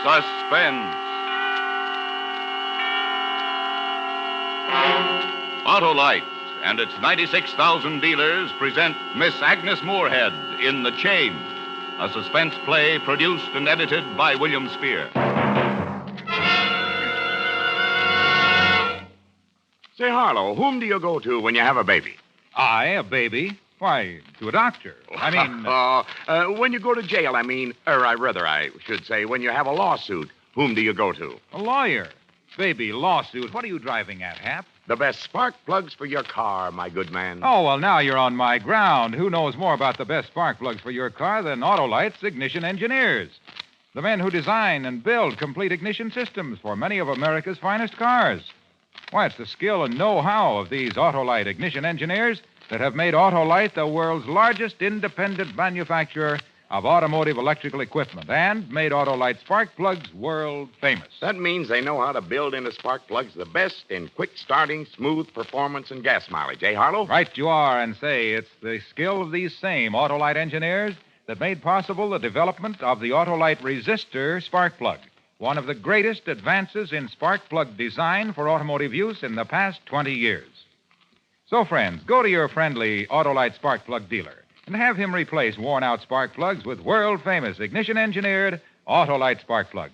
Suspense. Autolite and its 96,000 dealers present Miss Agnes Moorehead in The Chain, a suspense play produced and edited by William Spear. Say, Harlow, whom do you go to when you have a baby? A baby? Why, to a doctor. When you go to jail, I should say, when you have a lawsuit, whom do you go to? A lawyer. Baby, lawsuit. What are you driving at, Hap? The best spark plugs for your car, my good man. Oh, well, now you're on my ground. Who knows more about the best spark plugs for your car than Autolite's ignition engineers? The men who design and build complete ignition systems for many of America's finest cars. Why, it's the skill and know-how of these Autolite ignition engineers that have made Autolite the world's largest independent manufacturer of automotive electrical equipment and made Autolite spark plugs world famous. That means they know how to build into spark plugs the best in quick starting, smooth performance, and gas mileage, eh, Harlow? Right you are, and say, it's the skill of these same Autolite engineers that made possible the development of the Autolite resistor spark plug, one of the greatest advances in spark plug design for automotive use in the past 20 years. So, friends, go to your friendly Autolite spark plug dealer and have him replace worn-out spark plugs with world-famous ignition-engineered Autolite spark plugs.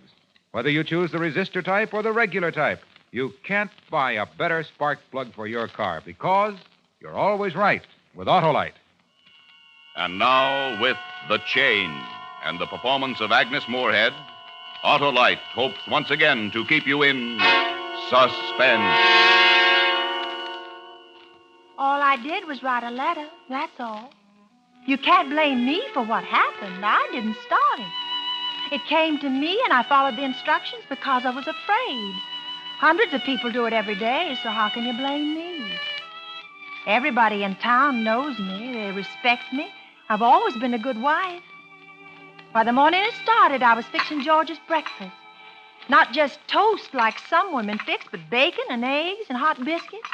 Whether you choose the resistor type or the regular type, you can't buy a better spark plug for your car because you're always right with Autolite. And now, with The Chain and the performance of Agnes Moorehead, Autolite hopes once again to keep you in suspense. All I did was write a letter, that's all. You can't blame me for what happened. I didn't start it. It came to me, and I followed the instructions because I was afraid. Hundreds of people do it every day, so how can you blame me? Everybody in town knows me. They respect me. I've always been a good wife. By the morning it started, I was fixing George's breakfast. Not just toast like some women fix, but bacon and eggs and hot biscuits.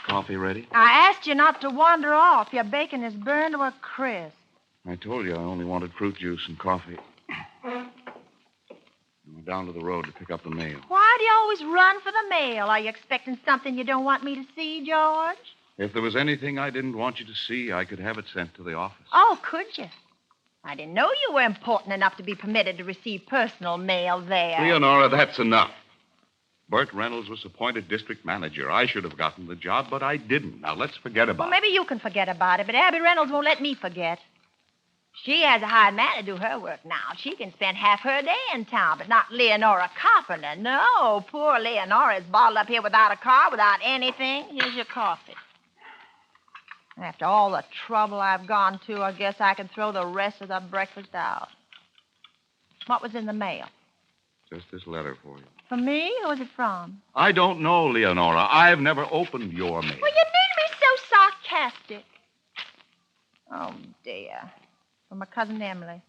Coffee ready? I asked you not to wander off. Your bacon is burned to a crisp. I told you I only wanted fruit juice and coffee. I went down to the road to pick up the mail. Why do you always run for the mail? Are you expecting something you don't want me to see, George? If there was anything I didn't want you to see, I could have it sent to the office. Oh, could you? I didn't know you were important enough to be permitted to receive personal mail there. Leonora, that's enough. Burt Reynolds was appointed district manager. I should have gotten the job, but I didn't. Now, let's forget about it. Well, maybe you can forget about it, but Abby Reynolds won't let me forget. She has a hired man to do her work now. She can spend half her day in town, but not Leonora Carpenter. No, poor Leonora is bottled up here without a car, without anything. Here's your coffee. After all the trouble I've gone to, I guess I can throw the rest of the breakfast out. What was in the mail? Just this letter for you. For me? Who was it from? I don't know, Leonora. I've never opened your mail. Well, you need be so sarcastic. Oh, dear. From my cousin Emily.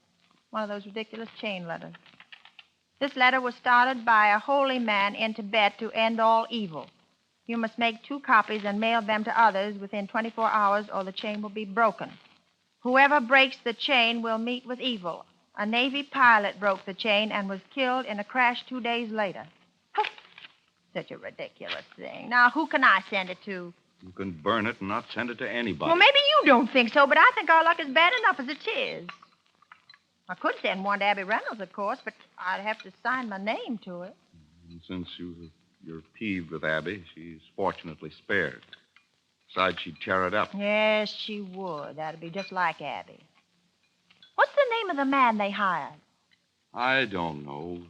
One of those ridiculous chain letters. This letter was started by a holy man in Tibet to end all evil. You must make 2 copies and mail them to others within 24 hours or the chain will be broken. Whoever breaks the chain will meet with evil. A Navy pilot broke the chain and was killed in a crash 2 days later. Such a ridiculous thing. Now, who can I send it to? You can burn it and not send it to anybody. Well, maybe you don't think so, but I think our luck is bad enough as it is. I could send one to Abby Reynolds, of course, but I'd have to sign my name to it. And since you're peeved with Abby, she's fortunately spared. Besides, she'd tear it up. Yes, she would. That'd be just like Abby. What's the name of the man they hired? I don't know.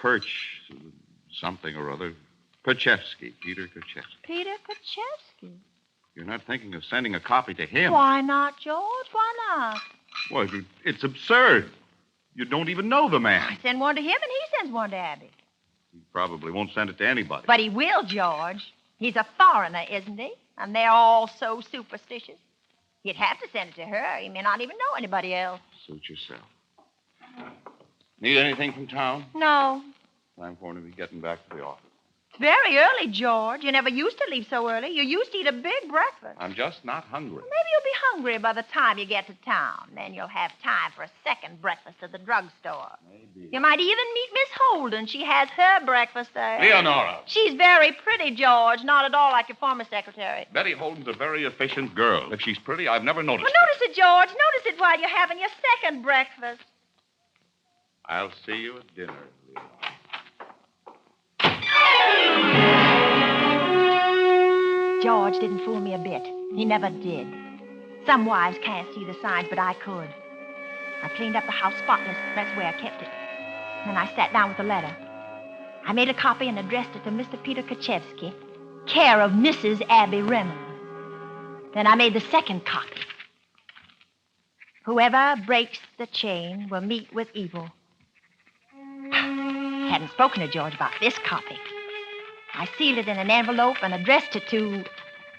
Kirch, something or other. Kerchevsky, Peter Kerchevsky. Peter Kerchevsky. You're not thinking of sending a copy to him? Why not, George? Why not? Well, it's absurd. You don't even know the man. I send one to him and he sends one to Abby. He probably won't send it to anybody. But he will, George. He's a foreigner, isn't he? And they're all so superstitious. He'd have to send it to her. He may not even know anybody else. Suit yourself. Need anything from town? No. Time for him to be getting back to the office. very early, George. You never used to leave so early. You used to eat a big breakfast. I'm just not hungry. Maybe you'll be hungry by the time you get to town. Then you'll have time for a second breakfast at the drugstore. Maybe. You might even meet Miss Holden. She has her breakfast there. Leonora. She's very pretty, George. Not at all like your former secretary. Betty Holden's a very efficient girl. If she's pretty, I've never noticed Well, it. notice it, George. Notice it while you're having your second breakfast. I'll see you at dinner, Leonora. George didn't fool me a bit. He never did. Some wives can't see the signs, but I could. I cleaned up the house spotless. That's where I kept it. Then I sat down with the letter. I made a copy and addressed it to Mr. Peter Kaczewski, care of Mrs. Abby Reynolds. Then I made the second copy. Whoever breaks the chain will meet with evil. Hadn't spoken to George about this copy. I sealed it in an envelope and addressed it to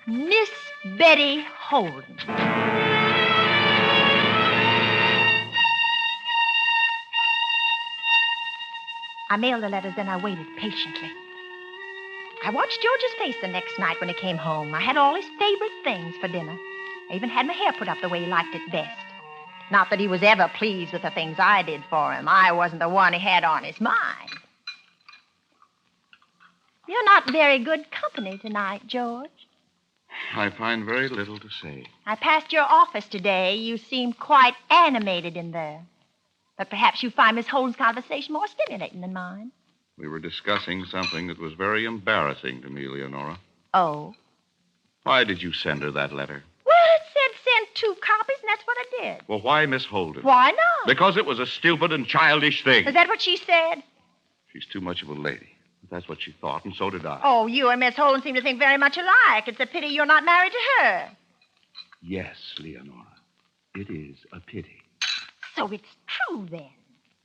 Miss Betty Holden. I mailed the letters, then I waited patiently. I watched George's face the next night when he came home. I had all his favorite things for dinner. I even had my hair put up the way he liked it best. Not that he was ever pleased with the things I did for him. I wasn't the one he had on his mind. You're not very good company tonight, George. I find very little to say. I passed your office today. You seemed quite animated in there. But perhaps you find Miss Holden's conversation more stimulating than mine. We were discussing something that was very embarrassing to me, Leonora. Oh? Why did you send her that letter? Well, it said send 2 copies, and that's what I did. Well, why Miss Holden? Why not? Because it was a stupid and childish thing. Is that what she said? She's too much of a lady. That's what she thought, and so did I. Oh, you and Miss Holden seem to think very much alike. It's a pity you're not married to her. Yes, Leonora. It is a pity. So it's true, then.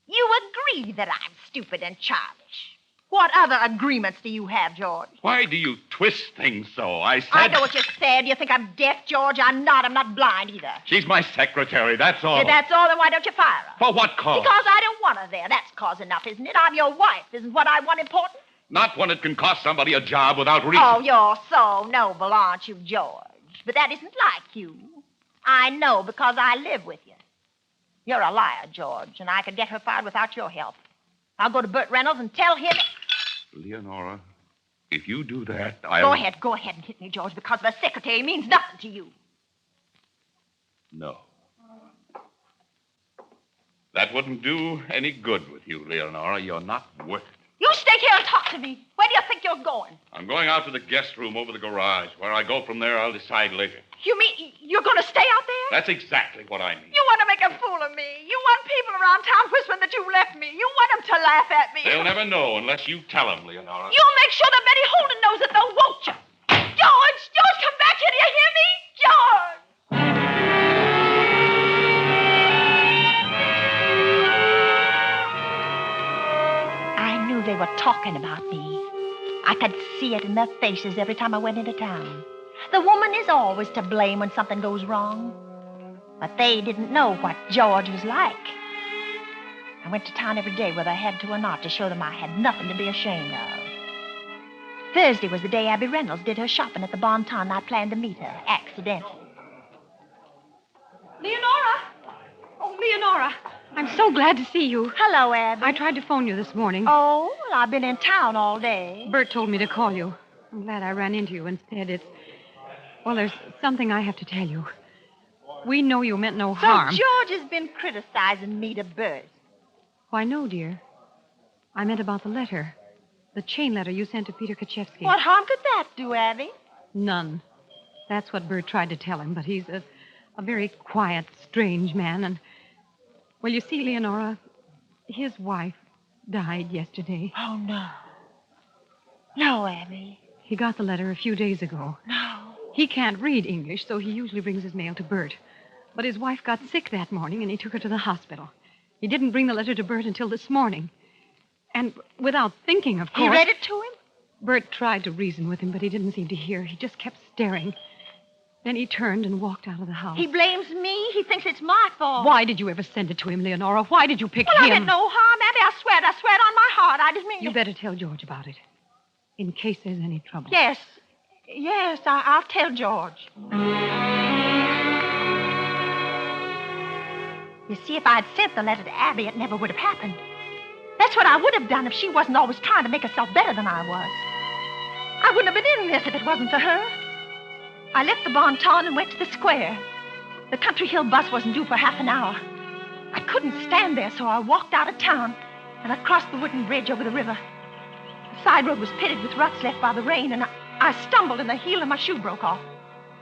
You agree that I'm stupid and childish. What other agreements do you have, George? Why do you twist things so? I said... I know what you said. You think I'm deaf, George? I'm not. I'm not blind either. She's my secretary, that's all. If that's all, then why don't you fire her? For what cause? Because I don't want her there. That's cause enough, isn't it? I'm your wife. Isn't what I want important? Not when it can cost somebody a job without reason. Oh, you're so noble, aren't you, George? But that isn't like you. I know because I live with you. You're a liar, George, and I could get her fired without your help. I'll go to Burt Reynolds and tell him... Leonora, if you do that, I'll... Go ahead and hit me, George, because the secretary means nothing to you. No. That wouldn't do any good with you, Leonora. You're not worth it. You stay here and talk to me. Where do you think you're going? I'm going out to the guest room over the garage. Where I go from there, I'll decide later. You mean you're going to stay out there? That's exactly what I mean. You want to make a fool of me. You want people around town whispering that you left me. You want them to laugh at me. They'll never know unless you tell them, Leonora. You'll make sure that Betty Holden knows it, though, won't you? George, come back here. Do you hear me? George! I knew they were talking about me. I could see it in their faces every time I went into town. The woman is always to blame when something goes wrong. But they didn't know what George was like. I went to town every day, whether I had to or not, to show them I had nothing to be ashamed of. Thursday was the day Abby Reynolds did her shopping at the Bon Ton, and I planned to meet her, accidentally. Leonora! Oh, Leonora, I'm so glad to see you. Hello, Abby. I tried to phone you this morning. Oh, well, I've been in town all day. Bert told me to call you. I'm glad I ran into you instead. Well, there's something I have to tell you. We know you meant no harm. So George has been criticizing me to Bert. Why, no, dear. I meant about the letter. The chain letter you sent to Peter Kaczewski. What harm could that do, Abby? None. That's what Bert tried to tell him, but he's a very quiet, strange man. And, well, you see, Leonora, his wife died yesterday. Oh, no. No, Abby. He got the letter a few days ago. No. He can't read English, so he usually brings his mail to Bert. But his wife got sick that morning, and he took her to the hospital. He didn't bring the letter to Bert until this morning. And without thinking, of course... He read it to him? Bert tried to reason with him, but he didn't seem to hear. He just kept staring. Then he turned and walked out of the house. He blames me? He thinks it's my fault. Why did you ever send it to him, Leonora? Why did you pick well, him? I meant no harm, Abby. I swear it on my heart. I just mean... You better tell George about it. in case there's any trouble. Yes. Yes, I'll tell George. You see, if I'd sent the letter to Abby, it never would have happened. That's what I would have done if she wasn't always trying to make herself better than I was. I wouldn't have been in this if it wasn't for her. I left the Bon Ton and went to the square. The Country Hill bus wasn't due for half an hour. I couldn't stand there, so I walked out of town, and I crossed the wooden bridge over the river. The side road was pitted with ruts left by the rain, and I stumbled and the heel of my shoe broke off.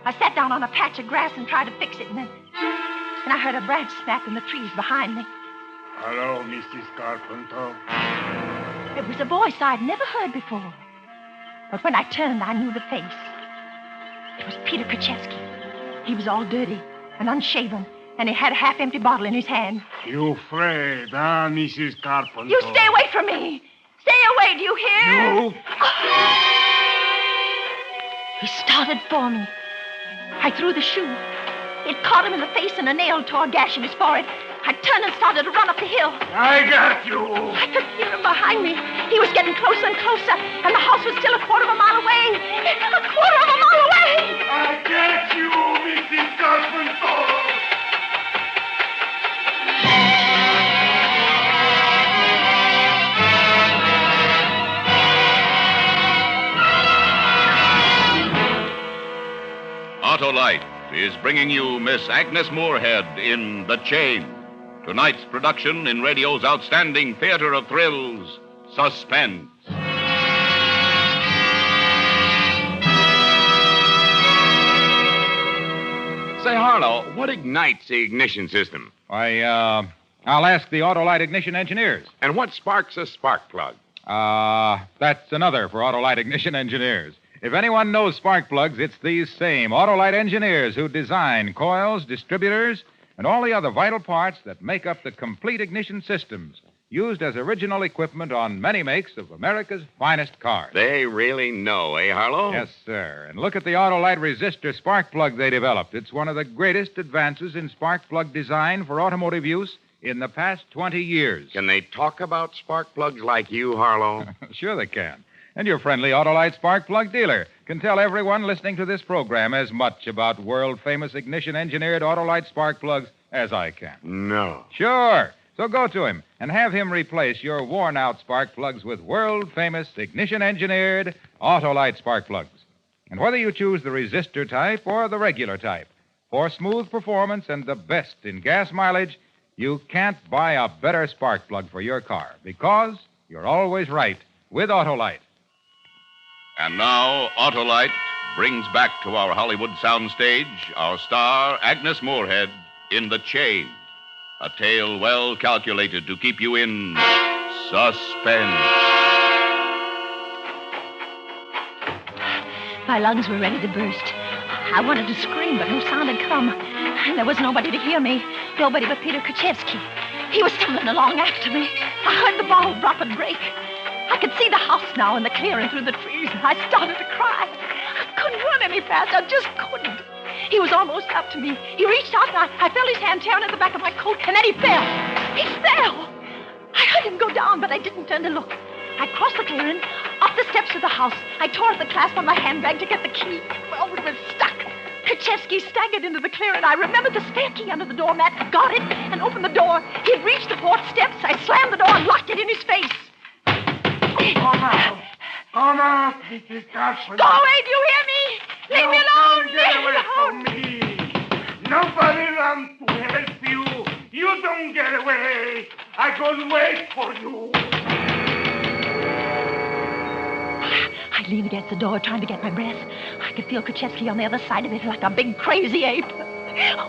I sat down on a patch of grass and tried to fix it, and then I heard a branch snap in the trees behind me. Hello, Mrs. Carpenter. It was a voice I'd never heard before. But when I turned, I knew the face. It was Peter Krzyzewski. He was all dirty and unshaven, and he had a half-empty bottle in his hand. You afraid, huh, Mrs. Carpenter? You stay away from me! Stay away, do you hear? You? He started for me. I threw the shoe. It caught him in the face, and a nail tore a gash in his forehead. I turned and started to run up the hill. I got you. I could hear him behind me. He was getting closer and closer, and the house was still a quarter of a mile away. A quarter of a mile away! I got you, Mrs. Carpenter. Autolite is bringing you Miss Agnes Moorehead in The Chain. Tonight's production in radio's outstanding theater of thrills, Suspense. Say, Harlow, what ignites the ignition system? I'll ask the Autolite ignition engineers. And what sparks a spark plug? That's another for Autolite ignition engineers. If anyone knows spark plugs, it's these same Autolite engineers who design coils, distributors, and all the other vital parts that make up the complete ignition systems used as original equipment on many makes of America's finest cars. They really know, eh, Harlow? Yes, sir. And look at the Autolite resistor spark plug they developed. It's one of the greatest advances in spark plug design for automotive use in the past 20 years. Can they talk about spark plugs like you, Harlow? Sure they can. And your friendly Autolite spark plug dealer can tell everyone listening to this program as much about world-famous ignition-engineered Autolite spark plugs as I can. No. Sure. So go to him and have him replace your worn-out spark plugs with world-famous ignition-engineered Autolite spark plugs. And whether you choose the resistor type or the regular type, for smooth performance and the best in gas mileage, you can't buy a better spark plug for your car because you're always right with Autolite. And now, Autolite brings back to our Hollywood soundstage our star, Agnes Moorehead, in The Chain, a tale well calculated to keep you in suspense. My lungs were ready to burst. I wanted to scream, but no sound had come. And there was nobody to hear me. Nobody but Peter Krzyzewski. He was stumbling along after me. I heard the bottle drop and break. I could see the house now in the clearing through the trees, and I started to cry. I couldn't run any faster. I just couldn't. He was almost up to me. He reached out, and I felt his hand tearing at the back of my coat, and then he fell. He fell. I heard him go down, but I didn't turn to look. I crossed the clearing, up the steps of the house. I tore at the clasp on my handbag to get the key. Well, it was stuck. Krzyzewski staggered into the clearing. I remembered the spare key under the doormat, got it, and opened the door. He'd reached the porch steps. I slammed the door and locked it in his face. Come out. Come out, Mrs. Carpenter. Go away, do you hear me? Leave me alone. Get Leave me away from alone. me. Nobody runs to help you. You don't get away. I gonna wait for you. I leaned against the door, trying to get my breath. I could feel Krzyzewski on the other side of it like a big crazy ape.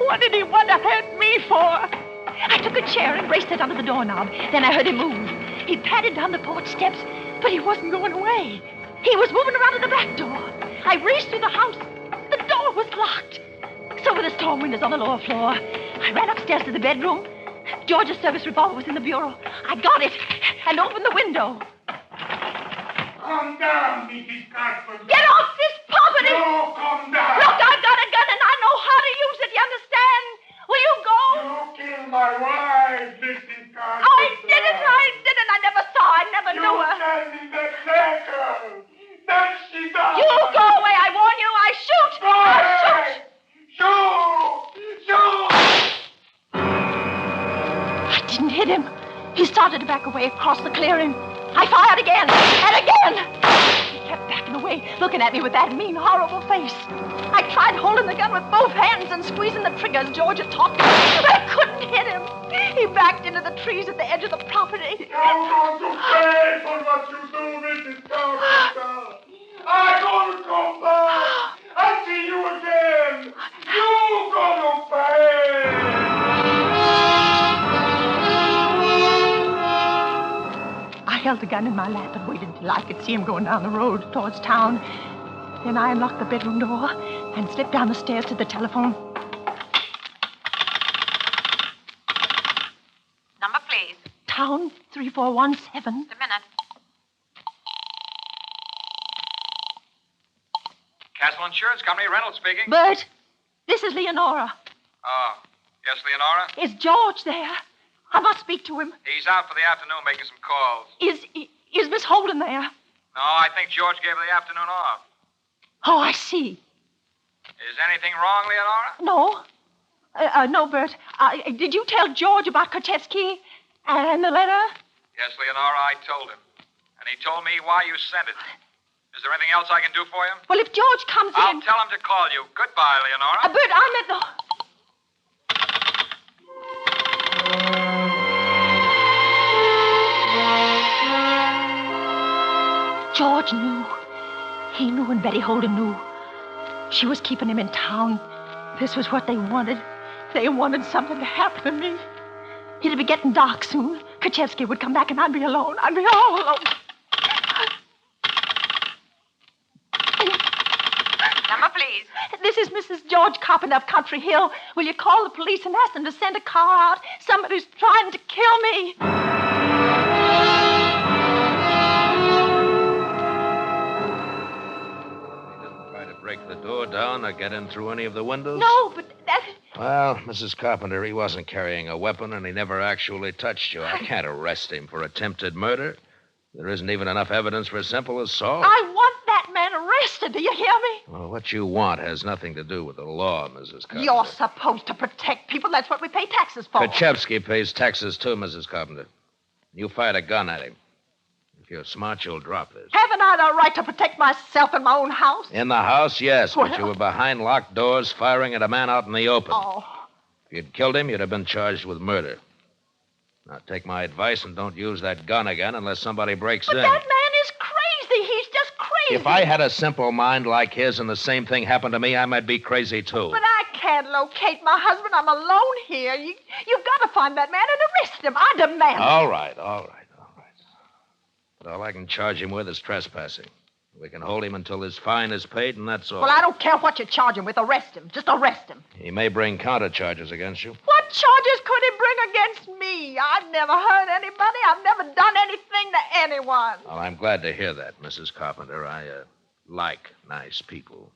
What did he want to hurt me for? I took a chair and braced it under the doorknob. Then I heard him move. He padded down the porch steps, but he wasn't going away. He was moving around to the back door. I raced through the house. The door was locked. So were the storm windows on the lower floor. I ran upstairs to the bedroom. George's service revolver was in the bureau. I got it and opened the window. Calm down, Mrs. Carpenter. Get off this property! No, calm down. Look, I've got a gun and I know how to use it, you understand? Will you go? You killed my wife, Mrs. Carpenter. I didn't. I never saw. I never You knew her. sent me that letter. way across the clearing. I fired again and again. He kept backing away, looking at me with that mean, horrible face. I tried holding the gun with both hands and squeezing the trigger as George had taught me, but I couldn't hit him. He backed into the trees at the edge of the property. I'm going to pay for what you do, Mrs. Carpenter. I'm going to come back. I'll see you again. You're going to pay. I held the gun in my lap and waited till I could see him going down the road towards town. Then I unlocked the bedroom door and slipped down the stairs to the telephone. Number, please. Town 3417. A minute. Castle Insurance Company, Reynolds speaking. Bert, this is Leonora. Oh, yes, Leonora? Is George there? I must speak to him. He's out for the afternoon making some calls. Is Miss Holden there? No, I think George gave her the afternoon off. Oh, I see. Is anything wrong, Leonora? No. No, Bert. Did you tell George about Kochevsky and the letter? Yes, Leonora, I told him. And he told me why you sent it. Is there anything else I can do for you? Well, if George comes I'll in... tell him to call you. Goodbye, Leonora. Bert, I meant the... George knew. He knew and Betty Holden knew. She was keeping him in town. This was what they wanted. They wanted something to happen to me. It'd be getting dark soon. Kochevsky would come back and I'd be alone. I'd be all alone. Number, please. This is Mrs. George Carpenter of Country Hill. Will you call the police and ask them to send a car out? Somebody's trying to kill me. Break the door down or get in through any of the windows? No, but that... Well, Mrs. Carpenter, he wasn't carrying a weapon and he never actually touched you. I can't arrest him for attempted murder. There isn't even enough evidence for simple assault. I want that man arrested. Do you hear me? Well, what you want has nothing to do with the law, Mrs. Carpenter. You're supposed to protect people. That's what we pay taxes for. Kochevsky pays taxes too, Mrs. Carpenter. You fired a gun at him. If you're smart, you'll drop this. Haven't I the right to protect myself in my own house? In the house, yes, but Well- you were behind locked doors firing at a man out in the open. Oh, If you'd killed him, you'd have been charged with murder. Now, take my advice and don't use that gun again unless somebody breaks but in. that man is crazy. He's just crazy. If I had a simple mind like his and the same thing happened to me, I might be crazy, too. But I can't locate my husband. I'm alone here. You've got to find that man and arrest him. I demand it. All right. But all I can charge him with is trespassing. We can hold him until his fine is paid, and that's all. Well, I don't care what you charge him with. Arrest him. Just arrest him. He may bring counter charges against you. What charges could he bring against me? I've never hurt anybody. I've never done anything to anyone. Well, I'm glad to hear that, Mrs. Carpenter. I like nice people.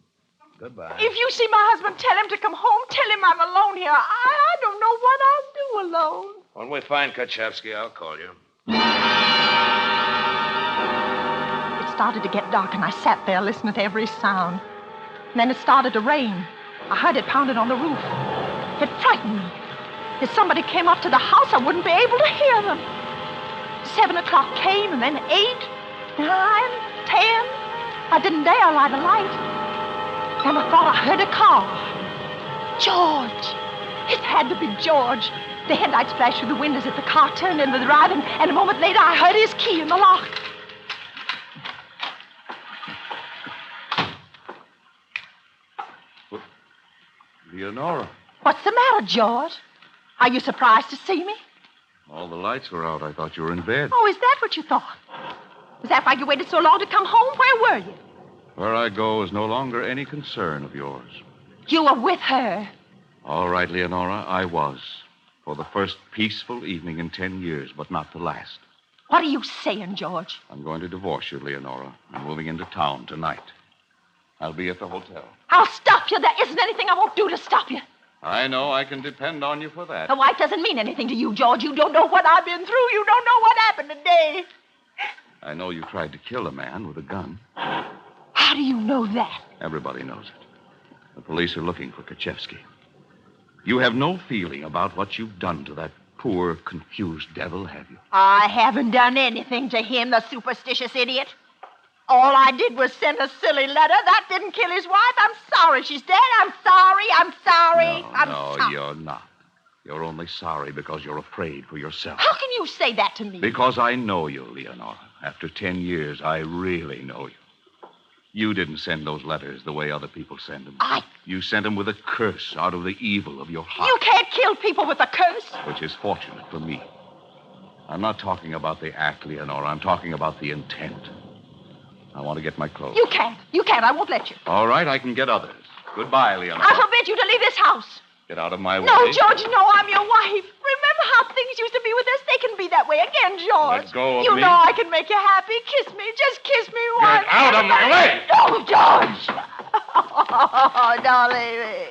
Goodbye. If you see my husband, tell him to come home. Tell him I'm alone here. I don't know what I'll do alone. When we find Kochevsky, I'll call you. It started to get dark, and I sat there listening to every sound. And then it started to rain. I heard it pounding on the roof. It frightened me. If somebody came up to the house, I wouldn't be able to hear them. 7 o'clock came, and then 8, 9, 10. I didn't dare light a light. Then I thought I heard a car. George. It had to be George. The headlights flashed through the windows as the car turned into the drive, and a moment later I heard his key in the lock. Leonora, What's the matter, George? Are you surprised to see me? all the lights were out. I thought you were in bed. Oh, is that what you thought? Was that why you waited so long to come home? Where were you? Where I go is no longer any concern of yours. You were with her. All right, Leonora, I was. For the first peaceful evening in 10 years, but not the last. What are you saying, George? I'm going to divorce you, Leonora. I'm moving into town tonight. I'll be at the hotel. I'll stop you. There isn't anything I won't do to stop you. I know I can depend on you for that. A wife doesn't mean anything to you, George. You don't know what I've been through. You don't know what happened today. I know you tried to kill a man with a gun. How do you know that? Everybody knows it. The police are looking for Kochevsky. You have no feeling about what you've done to that poor, confused devil, have you? I haven't done anything to him, the superstitious idiot. All I did was send a silly letter. That didn't kill his wife. I'm sorry she's dead. I'm sorry. I'm sorry. No, you're not. You're only sorry because you're afraid for yourself. How can you say that to me? Because I know you, Leonora. After 10 years, I really know you. You didn't send those letters the way other people send them. You sent them with a curse out of the evil of your heart. You can't kill people with a curse. Which is fortunate for me. I'm not talking about the act, Leonora. I'm talking about the intent. I want to get my clothes. You can't. You can't. I won't let you. All right, I can get others. Goodbye, Leonora. I forbid you to leave this house. Get out of my way. No, George, no, I'm your wife. Remember how things used to be with us? They can be that way again, George. Let go of you me. You know I can make you happy. Kiss me. Just kiss me once. Get out of my way! No, George. Oh, don't leave me.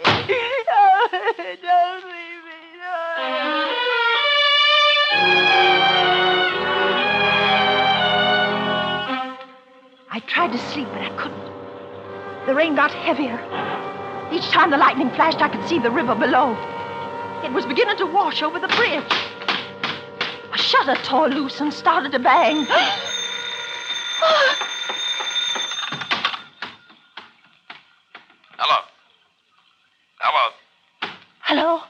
Don't leave me. I tried to sleep, but I couldn't. The rain got heavier. Each time the lightning flashed, I could see the river below. It was beginning to wash over the bridge. A shutter tore loose and started to bang. Hello. Hello. Hello?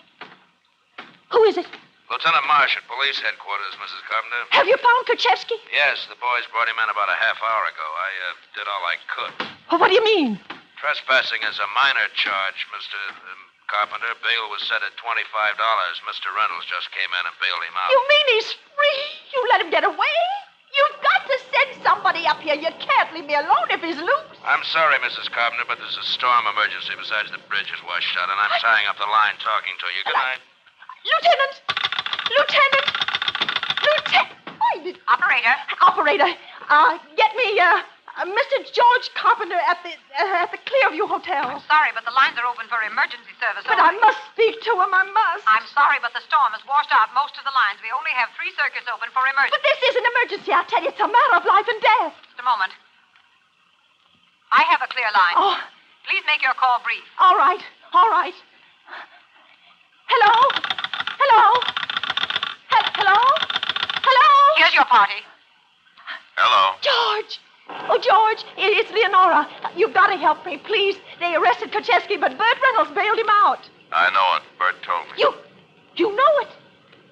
Who is it? Lieutenant Marsh at police headquarters, Mrs. Carpenter. Have you found Kerchevsky? Yes, the boys brought him in about a half hour ago. I did all I could. Well, what do you mean? Trespassing is a minor charge, Mr. Carpenter. Bail was set at $25. Mr. Reynolds just came in and bailed him out. You mean he's free? You let him get away? You've got to send somebody up here. You can't leave me alone if he's loose. I'm sorry, Mrs. Carpenter, but there's a storm emergency. Besides, the bridge is washed shut, and I'm tying up the line talking to you. Good night. Lieutenant! Lieutenant! Operator. Operator, get me Mr. George Carpenter at the Clearview Hotel. I'm sorry, but the lines are open for emergency service. But I must speak to him. I must. I'm sorry, but the storm has washed out most of the lines. We only have 3 circuits open for emergency. But this is an emergency. I tell you, it's a matter of life and death. Just a moment. I have a clear line. Oh. Please make your call brief. All right. All right. Hello? Hello? Hello? Hello? Here's your party. Hello. George! Oh, George, it's Leonora. You've got to help me, please. They arrested Kerchevsky, but Bert Reynolds bailed him out. I know it. Bert told me. You know it?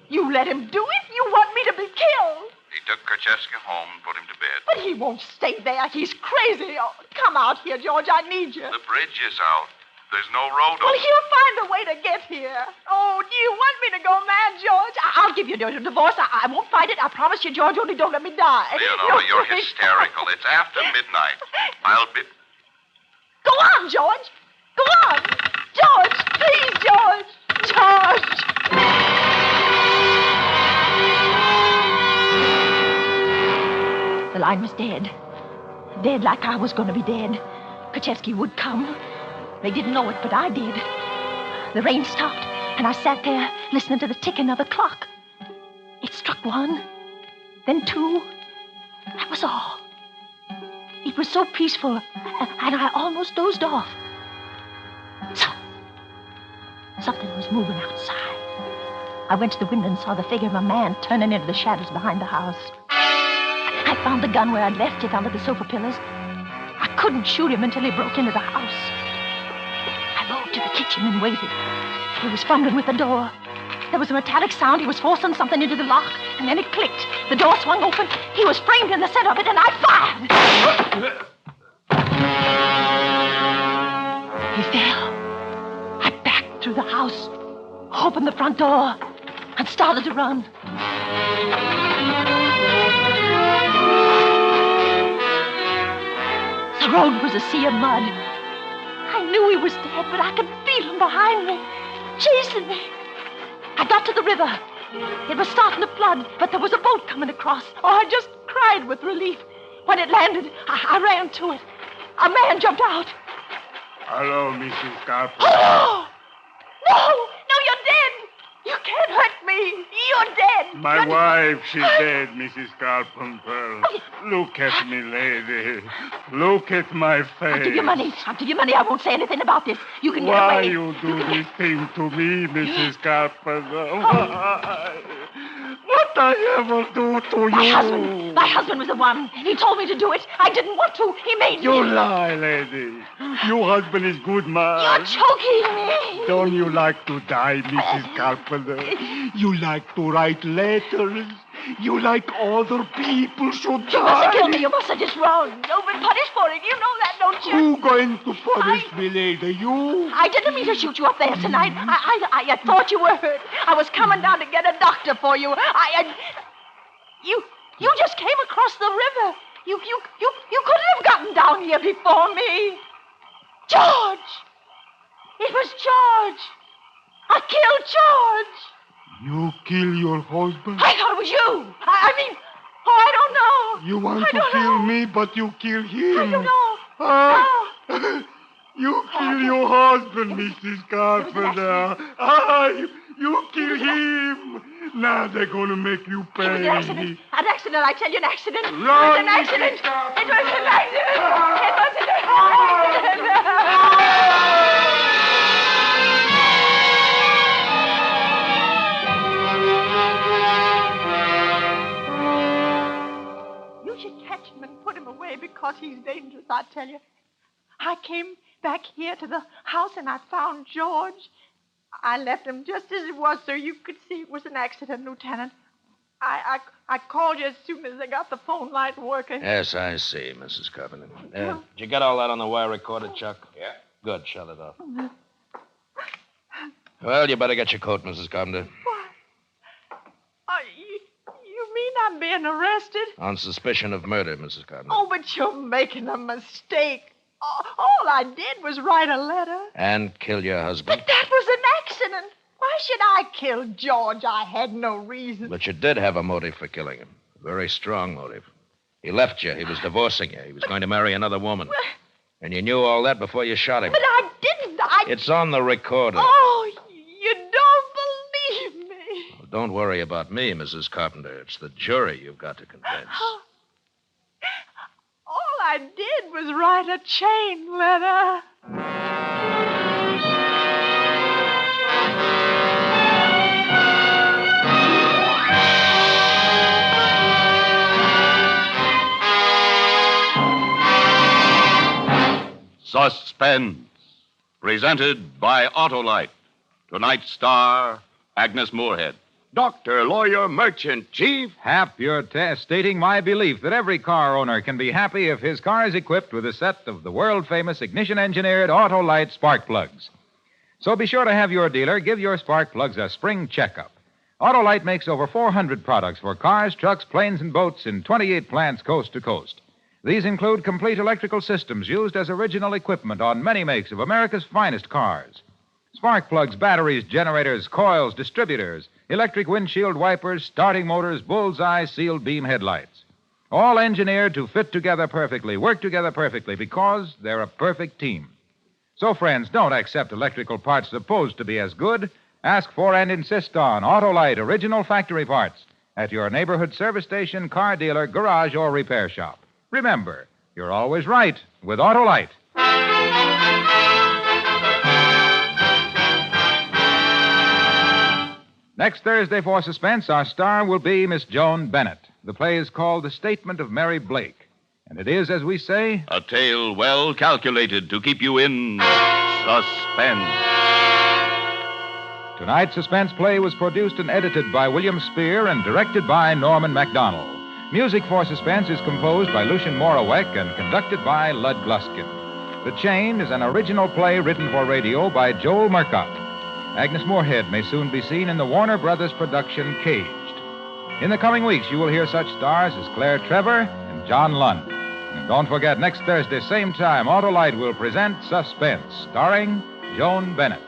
You let him do it? You want me to be killed? He took Kerchevsky home and put him to bed. But he won't stay there. He's crazy. Oh, come out here, George. I need you. The bridge is out. There's no road Well, open. he'll find a way to get here. Oh, do you want me to go mad, George? I'll give you a divorce. I won't fight it. I promise you, George. Only don't let me die. Leonora, you're hysterical. It's after midnight. I'll be... Go on, George. Go on. George, please, George. George. The line was dead. Dead like I was going to be dead. Kerchevsky would come. They didn't know it, but I did. The rain stopped, and I sat there listening to the ticking of the clock. It struck 1, then 2. That was all. It was so peaceful, and I almost dozed off. Something was moving outside. I went to the window and saw the figure of a man turning into the shadows behind the house. I found the gun where I'd left it under the sofa pillows. I couldn't shoot him until he broke into the house. I rode to the kitchen and waited. He was fumbling with the door. There was a metallic sound. He was forcing something into the lock, and then it clicked. The door swung open. He was framed in the center of it, and I fired. He fell. I backed through the house, opened the front door, and started to run. The road was a sea of mud. I knew he was dead, but I could feel him behind me, chasing me. I got to the river. It was starting to flood, but there was a boat coming across. Oh, I just cried with relief. When it landed, I ran to it. A man jumped out. Hello, Mrs. Carpenter. Oh! No, you're dead. You can't hurt me. You're dead. My wife, she's dead, Mrs. Carpenter. Look at me, lady. Look at my face. I'll give you money. I won't say anything about this. You can get away. Why you do this thing to me, Mrs. Carpenter? Why? I ever do to you? My husband was the one. He told me to do it. I didn't want to. He made me. You lie, lady. Your husband is good man. You're choking me. Don't you like to die, Mrs. Carpenter? You like to write letters. You like other people should die. You mustn't kill me. You mustn't. It's wrong. You'll be punished for it. You know that, don't you? Who going to punish me, lady? You? I didn't mean to shoot you up there tonight. I thought you were hurt. I was coming down to get a doctor for you. You just came across the river. You couldn't have gotten down here before me. George! It was George. I killed George. You kill your husband? I thought it was you. I don't know. You want to kill me, but you kill him. I don't know. You kill your husband, Mrs. Carpenter. You kill him. Now they're going to make you pay. It was an accident. An accident, I tell you, an accident. Run, It was an accident. Mrs. Carpenter. It was an accident. It was an accident. You should catch him and put him away because he's dangerous, I tell you. I came back here to the house and I found George. I left him just as it was so you could see it was an accident, Lieutenant. I called you as soon as I got the phone line working. Yes, I see, Mrs. Carpenter. Did you get all that on the wire recorder, Chuck? Yeah. Good. Shut it off. Well, you better get your coat, Mrs. Carpenter. You mean I'm being arrested? On suspicion of murder, Mrs. Carpenter. Oh, but you're making a mistake. All I did was write a letter. And kill your husband. But that was an accident. Why should I kill George? I had no reason. But you did have a motive for killing him. A very strong motive. He left you. He was divorcing you. He was going to marry another woman. And you knew all that before you shot him. But I didn't. It's on the recorder. Oh, you don't believe me. Well, don't worry about me, Mrs. Carpenter. It's the jury you've got to convince. All I did was write a chain letter. Suspense. Presented by Autolite. Tonight's star, Agnes Moorehead. Doctor, lawyer, merchant, chief. Hap, you're stating my belief that every car owner can be happy if his car is equipped with a set of the world-famous ignition-engineered Autolite spark plugs. So be sure to have your dealer give your spark plugs a spring checkup. Autolite makes over 400 products for cars, trucks, planes, and boats in 28 plants coast to coast. These include complete electrical systems used as original equipment on many makes of America's finest cars. Spark plugs, batteries, generators, coils, distributors, electric windshield wipers, starting motors, bullseye, sealed beam headlights. All engineered to fit together perfectly, work together perfectly, because they're a perfect team. So, friends, don't accept electrical parts supposed to be as good. Ask for and insist on Autolite original factory parts at your neighborhood service station, car dealer, garage, or repair shop. Remember, you're always right with Autolite. Next Thursday for Suspense, our star will be Miss Joan Bennett. The play is called The Statement of Mary Blake. And it is, as we say, A tale well calculated to keep you in suspense. Tonight's suspense play was produced and edited by William Spear and directed by Norman MacDonald. Music for Suspense is composed by Lucien Morawek and conducted by Lud Gluskin. The Chain is an original play written for radio by Joel Murcott. Agnes Moorehead may soon be seen in the Warner Brothers production Caged. In the coming weeks, you will hear such stars as Claire Trevor and John Lund. And don't forget, next Thursday, same time, Autolite will present Suspense, starring Joan Bennett.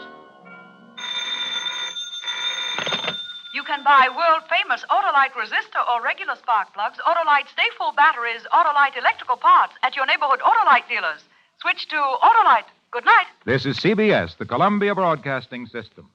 You can buy world-famous Autolite resistor or regular spark plugs, Autolite stay-full batteries, Autolite electrical parts at your neighborhood Autolite dealers. Switch to Autolite. Good night. This is CBS, the Columbia Broadcasting System.